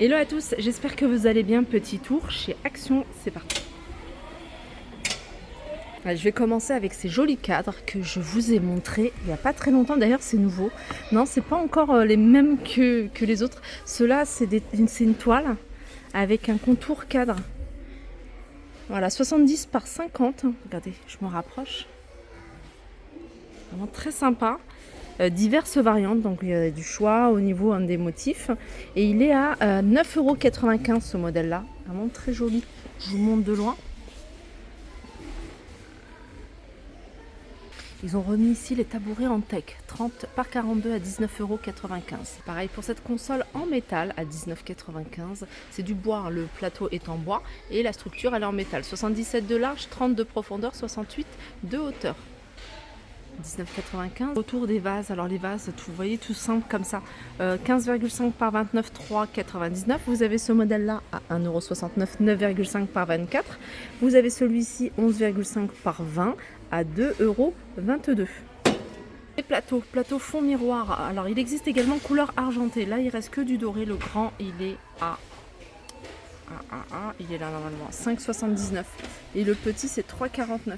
Hello à tous, j'espère que vous allez bien. Petit tour chez Action, c'est parti. Je vais commencer avec ces jolis cadres que je vous ai montrés il n'y a pas très longtemps. D'ailleurs, c'est nouveau. Non, c'est pas encore les mêmes que les autres. Ceux-là, c'est une toile avec un contour cadre. Voilà, 70 par 50. Regardez, je me rapproche. Vraiment très sympa. Diverses variantes, donc il y a du choix au niveau des motifs. Et il est à 9,95 € ce modèle-là. Vraiment très joli. Je vous montre de loin. Ils ont remis ici les tabourets en tech, 30 par 42 à 19,95 €. Pareil pour cette console en métal à 19,95 €. C'est du bois, le plateau est en bois et la structure elle est en métal. 77 de large, 30 de profondeur, 68 de hauteur. 19,95 €. Autour des vases, alors les vases, vous voyez, tout simple comme ça. 15,5 par 29, 3,99 €. Vous avez ce modèle-là à 1,69 €, 9,5 par 24. Vous avez celui-ci 11,5 par 20 à 2,22 €. Les plateaux fond miroir. Alors il existe également couleur argentée. Là il reste que du doré. Le grand il est il est là normalement 5,79 € et le petit c'est 3,49 €.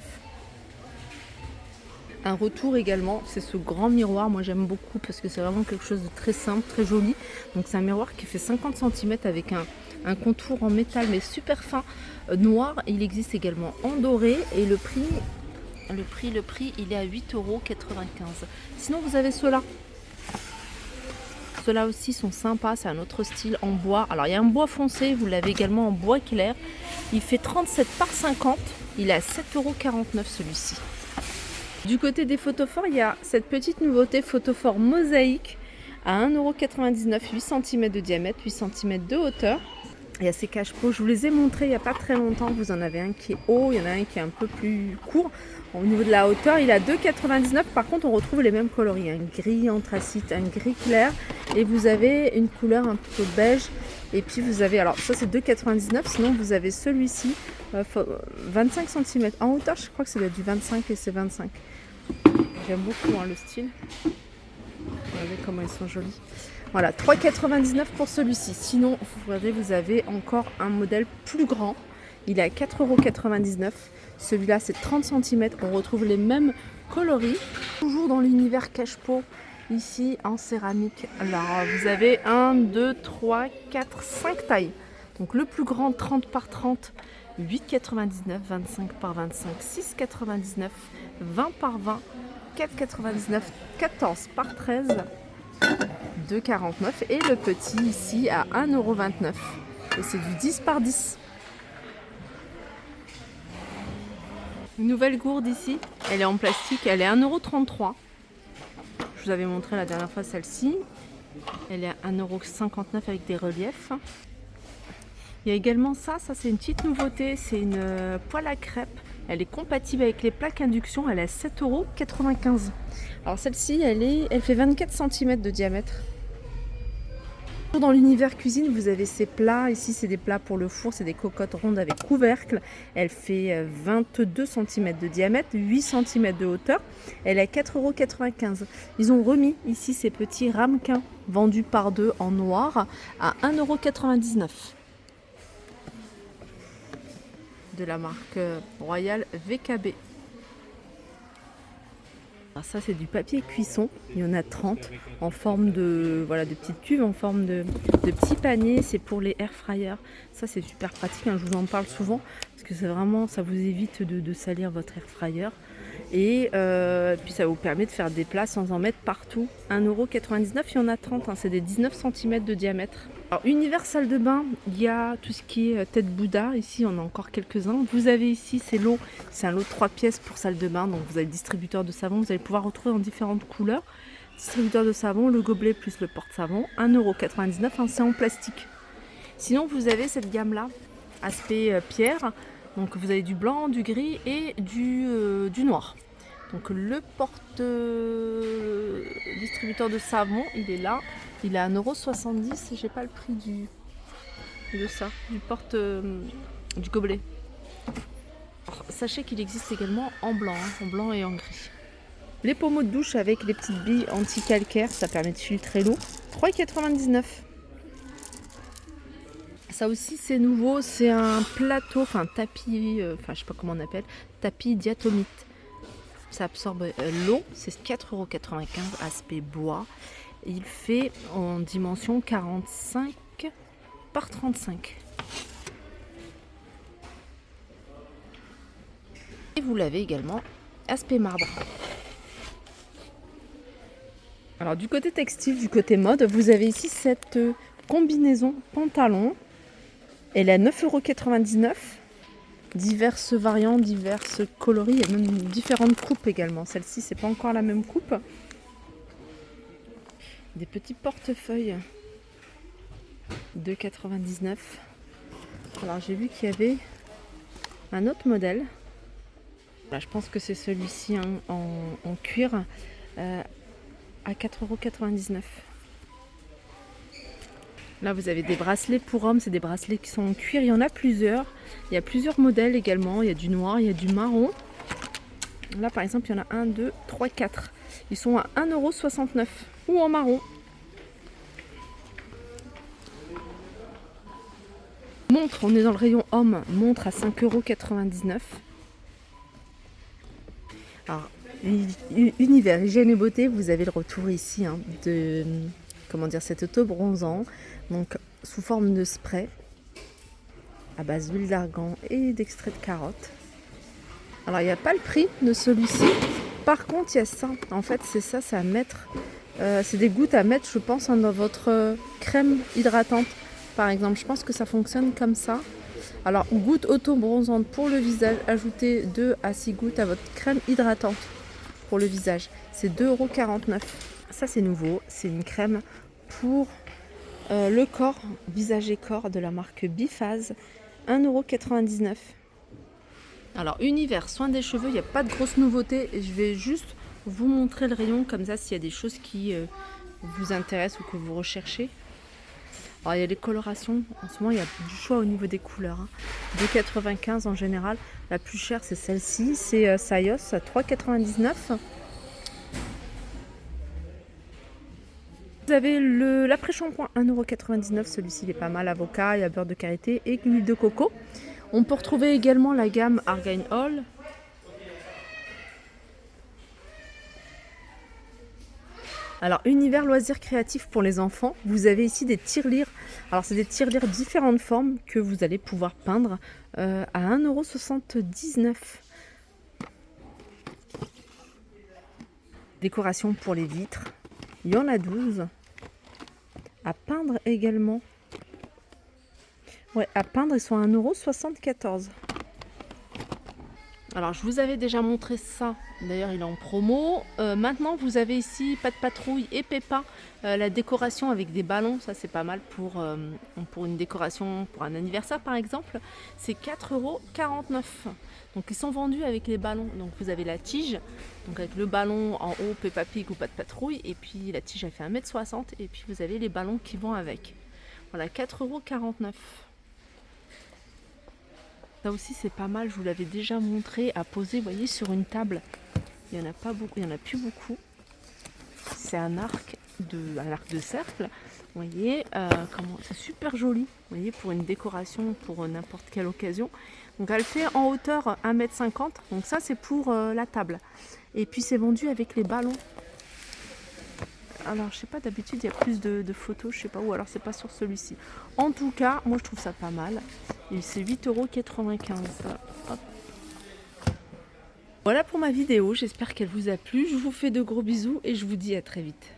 Un retour également, c'est ce grand miroir, moi j'aime beaucoup parce que c'est vraiment quelque chose de très simple, très joli. Donc c'est un miroir qui fait 50 cm avec un contour en métal mais super fin, noir. Il existe également en doré et le prix il est à 8,95 €. Sinon vous avez ceux-là. Ceux-là aussi sont sympas, c'est un autre style en bois. Alors il y a un bois foncé, vous l'avez également en bois clair. Il fait 37 par 50, il est à 7,49 € celui-ci. Du côté des photophores, il y a cette petite nouveauté photophore mosaïque à 1,99 €, 8 cm de diamètre, 8 cm de hauteur. Il y a ces cache-pots, je vous les ai montrés il n'y a pas très longtemps. Vous en avez un qui est haut, il y en a un qui est un peu plus court. Au niveau de la hauteur, il est à 2,99 €. Par contre, on retrouve les mêmes coloris, un gris anthracite, un gris clair. Et vous avez une couleur un peu beige. Et puis vous avez, alors ça c'est 2,99 €, sinon vous avez celui-ci, 25 cm. En hauteur, je crois que c'est du 25 et c'est 25. J'aime beaucoup le style. Regardez comment ils sont jolis. Voilà, 3,99 € pour celui-ci. Sinon, vous avez encore un modèle plus grand. Il est à 4,99 €. Celui-là, c'est 30 cm. On retrouve les mêmes coloris. Toujours dans l'univers cache-pot, ici en céramique. Alors, vous avez 1, 2, 3, 4, 5 tailles. Donc, le plus grand, 30 par 30, 8,99 €. 25 par 25, 6,99 €. 20 par 20, 4,99 €. 14 par 13, 2,49 € et le petit ici à 1,29 € et c'est du 10 par 10. Une nouvelle gourde ici, elle est en plastique, elle est à 1,33 €. Je vous avais montré la dernière fois celle-ci, elle est à 1,59 € avec des reliefs. Il y a également ça c'est une petite nouveauté, c'est une poêle à crêpes. Elle est compatible avec les plaques induction, elle est à 7,95 €. Alors celle-ci, elle fait 24 cm de diamètre. Dans l'univers cuisine, vous avez ces plats. Ici, c'est des plats pour le four, c'est des cocottes rondes avec couvercle. Elle fait 22 cm de diamètre, 8 cm de hauteur. Elle est à 4,95 €. Ils ont remis ici ces petits ramequins vendus par deux en noir à 1,99 €. De la marque Royal VKB. Alors ça c'est du papier cuisson, il y en a 30 en forme de de petites cuves, en forme de petits paniers. C'est pour les air fryers. Ça c'est super pratique, je vous en parle souvent parce que c'est vraiment, ça vous évite de salir votre air fryer et puis ça vous permet de faire des plats sans en mettre partout. 1,99 €, il y en a 30, c'est des 19 cm de diamètre. Alors univers salle de bain, il y a tout ce qui est tête Bouddha, ici on a encore quelques-uns. Vous avez ici c'est un lot de 3 pièces pour salle de bain, donc vous avez le distributeur de savon, vous allez pouvoir retrouver en différentes couleurs. Distributeur de savon, le gobelet plus le porte-savon, 1,99 €, c'est en plastique. Sinon vous avez cette gamme là, aspect pierre, donc vous avez du blanc, du gris et du noir. Donc le distributeur de savon, il est là. Il est à 1,70 €. J'ai pas le prix du gobelet. Alors, sachez qu'il existe également en blanc et en gris. Les pommeaux de douche avec les petites billes anti-calcaire, ça permet de filtrer l'eau. 3,99 €. Ça aussi c'est nouveau, c'est un plateau, enfin tapis, enfin je sais pas comment on appelle, tapis diatomite. Ça absorbe l'eau, c'est 4,95 €, aspect bois. Il fait en dimension 45 par 35. Et vous l'avez également aspect marbre. Alors du côté textile, du côté mode, vous avez ici cette combinaison pantalon. Elle est à 9,99 €. Diverses variantes, diverses coloris, il y a même différentes coupes également. Celle-ci, c'est pas encore la même coupe. Des petits portefeuilles de 99. Alors j'ai vu qu'il y avait un autre modèle. Là, je pense que c'est celui-ci hein, en cuir à 4,99 €. Là, vous avez des bracelets pour hommes, c'est des bracelets qui sont en cuir. Il y en a plusieurs. Il y a plusieurs modèles également. Il y a du noir, il y a du marron. Là, par exemple, il y en a 1, 2, 3, 4. Ils sont à 1,69 € ou en marron. Montre, on est dans le rayon homme. Montre à 5,99 €. Alors, univers hygiène et beauté, vous avez le retour ici hein, de comment dire, cet auto-bronzant, donc sous forme de spray à base d'huile d'argan et d'extrait de carotte. Alors il n'y a pas le prix de celui-ci, par contre il y a ça, en fait c'est ça, c'est à mettre, c'est des gouttes à mettre je pense hein, dans votre crème hydratante par exemple, je pense que ça fonctionne comme ça. Alors gouttes auto-bronzantes pour le visage, ajoutez 2 à 6 gouttes à votre crème hydratante pour le visage, c'est 2,49 €. Ça c'est nouveau, c'est une crème pour le corps, visage et corps de la marque Biphase, 1,99 €. Alors univers soin des cheveux, il n'y a pas de grosse nouveauté. Je vais juste vous montrer le rayon comme ça s'il y a des choses qui vous intéressent ou que vous recherchez. Alors il y a les colorations, en ce moment il y a du choix au niveau des couleurs. Hein. 2,95 € en général. La plus chère c'est celle-ci, c'est Sayos à 3,99 €. Vous avez l'après-shampoing 1,99 €, celui-ci il est pas mal, avocat, il y a beurre de karité et huile de coco. On peut retrouver également la gamme Argan All. Alors univers loisirs créatifs pour les enfants, vous avez ici des tirelires. Alors c'est des tirelires différentes formes que vous allez pouvoir peindre à 1,79 €. Décoration pour les vitres, il y en a 12. À peindre également. Ouais, à peindre, ils sont à 1,74 €. Alors, je vous avais déjà montré ça. D'ailleurs, il est en promo. Maintenant, vous avez ici Pat' Patrouille et Peppa. La décoration avec des ballons. Ça, c'est pas mal pour une décoration, pour un anniversaire, par exemple. C'est 4,49 €. Donc, ils sont vendus avec les ballons. Donc, vous avez la tige. Donc, avec le ballon en haut, Peppa Pig ou Pat' Patrouille. Et puis, la tige, elle fait 1,60 m. Et puis, vous avez les ballons qui vont avec. Voilà, 4,49 €. Ça aussi c'est pas mal, je vous l'avais déjà montré à poser, vous voyez, sur une table. Il n'y en a pas beaucoup, il n'y en a plus beaucoup. C'est un arc de cercle. Vous voyez, c'est super joli. Vous voyez, pour une décoration, pour n'importe quelle occasion. Donc elle fait en hauteur 1,50 m. Donc ça c'est pour la table. Et puis c'est vendu avec les ballons. Alors je sais pas, d'habitude il y a plus de photos, je sais pas où, alors c'est pas sur celui-ci. En tout cas, moi je trouve ça pas mal. Et c'est 8,95 €. Voilà pour ma vidéo, j'espère qu'elle vous a plu. Je vous fais de gros bisous et je vous dis à très vite.